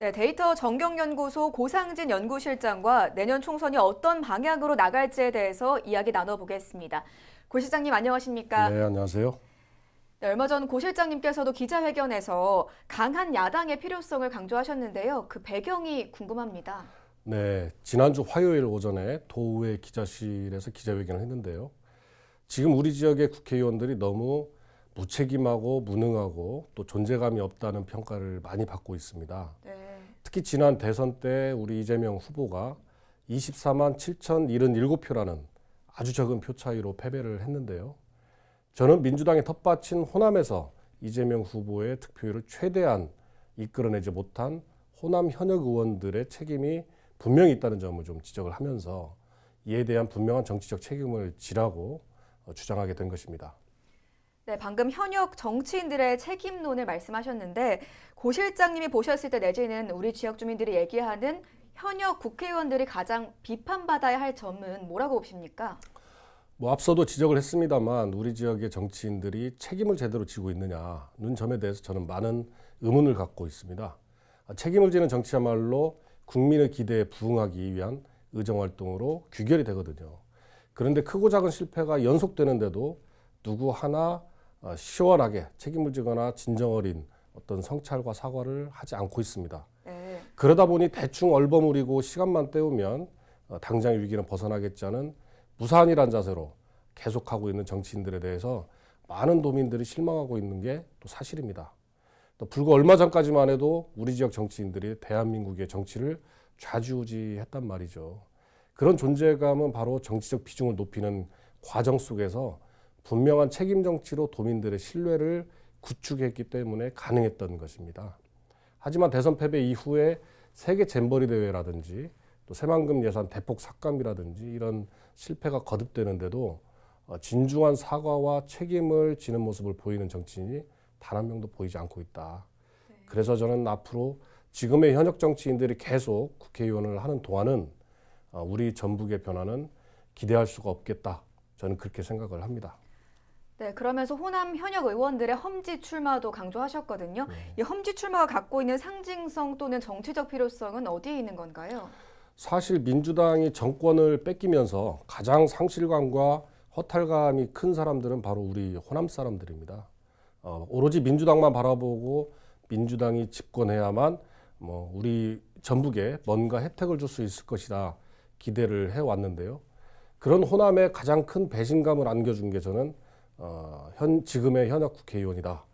네, 데이터 정경연구소 고상진 연구실장과 내년 총선이 어떤 방향으로 나갈지에 대해서 이야기 나눠보겠습니다. 고 실장님 안녕하십니까? 네, 안녕하세요. 네, 얼마 전 고 실장님께서도 기자회견에서 강한 야당의 필요성을 강조하셨는데요. 그 배경이 궁금합니다. 네, 지난주 화요일 오전에 도의회 기자실에서 기자회견을 했는데요. 지금 우리 지역의 국회의원들이 너무 무책임하고 무능하고 또 존재감이 없다는 평가를 많이 받고 있습니다. 네. 특히 지난 대선 때 우리 이재명 후보가 24만 7,077표라는 아주 적은 표 차이로 패배를 했는데요. 저는 민주당의 텃밭인 호남에서 이재명 후보의 득표율을 최대한 이끌어내지 못한 호남 현역 의원들의 책임이 분명히 있다는 점을 좀 지적을 하면서 이에 대한 분명한 정치적 책임을 지라고 주장하게 된 것입니다. 네, 방금 현역 정치인들의 책임론을 말씀하셨는데 고 실장님이 보셨을 때 내지는 우리 지역 주민들이 얘기하는 현역 국회의원들이 가장 비판받아야 할 점은 뭐라고 보십니까? 앞서도 지적을 했습니다만 우리 지역의 정치인들이 책임을 제대로 지고 있느냐는 점에 대해서 저는 많은 의문을 갖고 있습니다. 책임을 지는 정치야말로 국민의 기대에 부응하기 위한 의정활동으로 귀결이 되거든요. 그런데 크고 작은 실패가 연속되는데도 누구 하나 시원하게 책임을 지거나 진정 어린 어떤 성찰과 사과를 하지 않고 있습니다. 네. 그러다 보니 대충 얼버무리고 시간만 때우면 당장의 위기는 벗어나겠지 않은 무산이란 자세로 계속하고 있는 정치인들에 대해서 많은 도민들이 실망하고 있는 게 또 사실입니다. 또 불과 얼마 전까지만 해도 우리 지역 정치인들이 대한민국의 정치를 좌지우지했단 말이죠. 그런 존재감은 바로 정치적 비중을 높이는 과정 속에서 분명한 책임 정치로 도민들의 신뢰를 구축했기 때문에 가능했던 것입니다. 하지만 대선 패배 이후에 세계 잼버리 대회라든지 또 새만금 예산 대폭 삭감이라든지 이런 실패가 거듭되는데도 진중한 사과와 책임을 지는 모습을 보이는 정치인이 단 한 명도 보이지 않고 있다. 그래서 저는 앞으로 지금의 현역 정치인들이 계속 국회의원을 하는 동안은 우리 전북의 변화는 기대할 수가 없겠다. 저는 그렇게 생각을 합니다. 네, 그러면서 호남 현역 의원들의 험지 출마도 강조하셨거든요. 네. 이 험지 출마가 갖고 있는 상징성 또는 정치적 필요성은 어디에 있는 건가요? 사실 민주당이 정권을 뺏기면서 가장 상실감과 허탈감이 큰 사람들은 바로 우리 호남 사람들입니다. 오로지 민주당만 바라보고 민주당이 집권해야만 우리 전북에 뭔가 혜택을 줄 수 있을 것이다 기대를 해왔는데요. 그런 호남에 가장 큰 배신감을 안겨준 게 저는 지금의 현역 국회의원이다.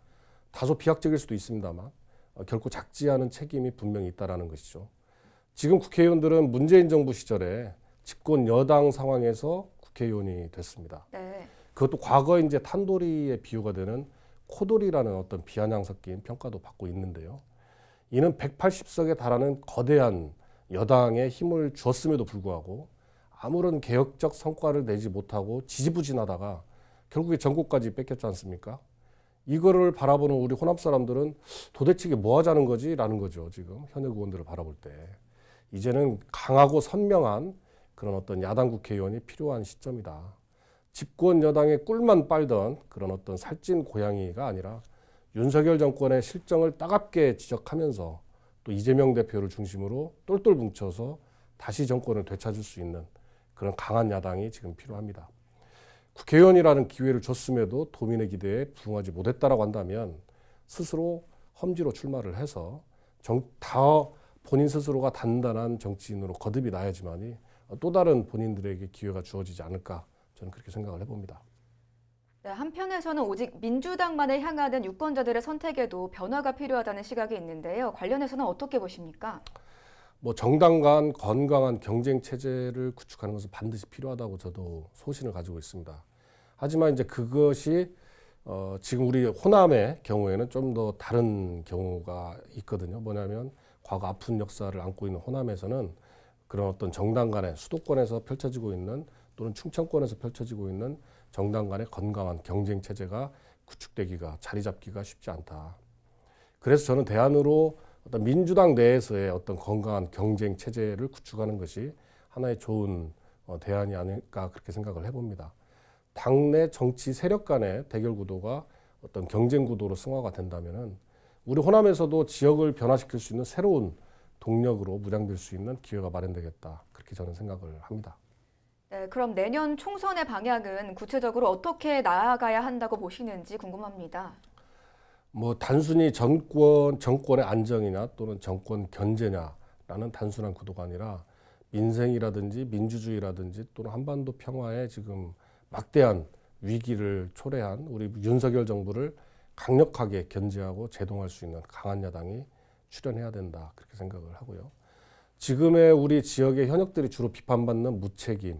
다소 비약적일 수도 있습니다만 결코 작지 않은 책임이 분명히 있다는 것이죠. 지금 국회의원들은 문재인 정부 시절에 집권 여당 상황에서 국회의원이 됐습니다. 네. 그것도 과거 이제 탄도리의 비유가 되는 코돌이라는 어떤 비아냥 섞인 평가도 받고 있는데요. 이는 180석에 달하는 거대한 여당에 힘을 주었음에도 불구하고 아무런 개혁적 성과를 내지 못하고 지지부진하다가 결국에 전국까지 뺏겼지 않습니까? 이거를 바라보는 우리 호남 사람들은 도대체 이게 뭐 하자는 거지? 라는 거죠. 지금 현역 의원들을 바라볼 때. 이제는 강하고 선명한 그런 어떤 야당 국회의원이 필요한 시점이다. 집권 여당의 꿀만 빨던 그런 어떤 살찐 고양이가 아니라 윤석열 정권의 실정을 따갑게 지적하면서 또 이재명 대표를 중심으로 똘똘 뭉쳐서 다시 정권을 되찾을 수 있는 그런 강한 야당이 지금 필요합니다. 국회의원이라는 기회를 줬음에도 도민의 기대에 부응하지 못했다라고 한다면 스스로 험지로 출마를 해서 본인 스스로가 단단한 정치인으로 거듭이 나야지만이 또 다른 본인들에게 기회가 주어지지 않을까 저는 그렇게 생각을 해봅니다. 네, 한편에서는 오직 민주당만을 향하는 유권자들의 선택에도 변화가 필요하다는 시각이 있는데요. 관련해서는 어떻게 보십니까? 정당 간 건강한 경쟁 체제를 구축하는 것은 반드시 필요하다고 저도 소신을 가지고 있습니다. 하지만 이제 그것이 지금 우리 호남의 경우에는 좀 더 다른 경우가 있거든요. 뭐냐면 과거 아픈 역사를 안고 있는 호남에서는 그런 어떤 정당 간의 수도권에서 펼쳐지고 있는 또는 충청권에서 펼쳐지고 있는 정당 간의 건강한 경쟁 체제가 구축되기가 자리 잡기가 쉽지 않다. 그래서 저는 대안으로 어떤 민주당 내에서의 어떤 건강한 경쟁 체제를 구축하는 것이 하나의 좋은 대안이 아닐까 그렇게 생각을 해봅니다. 당내 정치 세력 간의 대결 구도가 어떤 경쟁 구도로 승화가 된다면은 우리 호남에서도 지역을 변화시킬 수 있는 새로운 동력으로 무장될 수 있는 기회가 마련되겠다. 그렇게 저는 생각을 합니다. 네, 그럼 내년 총선의 방향은 구체적으로 어떻게 나아가야 한다고 보시는지 궁금합니다. 뭐 단순히 정권의 안정이냐 또는 정권 견제냐라는 단순한 구도가 아니라 민생이라든지 민주주의라든지 또는 한반도 평화에 지금 막대한 위기를 초래한 우리 윤석열 정부를 강력하게 견제하고 제동할 수 있는 강한 야당이 출연해야 된다. 그렇게 생각을 하고요. 지금의 우리 지역의 현역들이 주로 비판받는 무책임,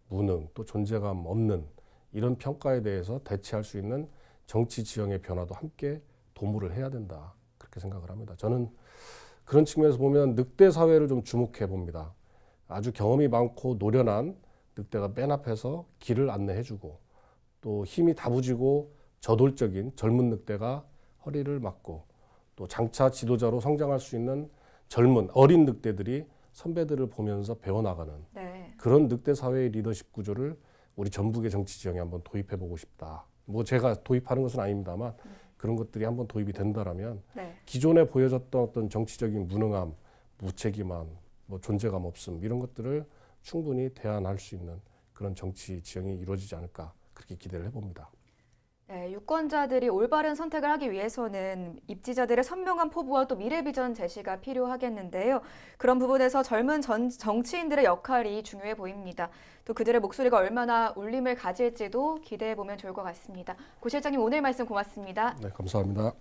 무능, 또 존재감 없는 이런 평가에 대해서 대체할 수 있는 정치 지형의 변화도 함께 도모를 해야 된다. 그렇게 생각을 합니다. 저는 그런 측면에서 보면 늑대 사회를 좀 주목해 봅니다. 아주 경험이 많고 노련한 늑대가 맨 앞에서 길을 안내해주고 또 힘이 다부지고 저돌적인 젊은 늑대가 허리를 막고 또 장차 지도자로 성장할 수 있는 젊은 어린 늑대들이 선배들을 보면서 배워나가는 네. 그런 늑대 사회의 리더십 구조를 우리 전북의 정치 지형에 한번 도입해 보고 싶다. 뭐 제가 도입하는 것은 아닙니다만 그런 것들이 한번 도입이 된다라면 네. 기존에 보여졌던 어떤 정치적인 무능함, 무책임함, 뭐 존재감 없음 이런 것들을 충분히 대안할 수 있는 그런 정치 지형이 이루어지지 않을까 그렇게 기대를 해봅니다. 네, 유권자들이 올바른 선택을 하기 위해서는 입지자들의 선명한 포부와 또 미래 비전 제시가 필요하겠는데요. 그런 부분에서 젊은 정치인들의 역할이 중요해 보입니다. 또 그들의 목소리가 얼마나 울림을 가질지도 기대해 보면 좋을 것 같습니다. 고 실장님 오늘 말씀 고맙습니다. 네, 감사합니다.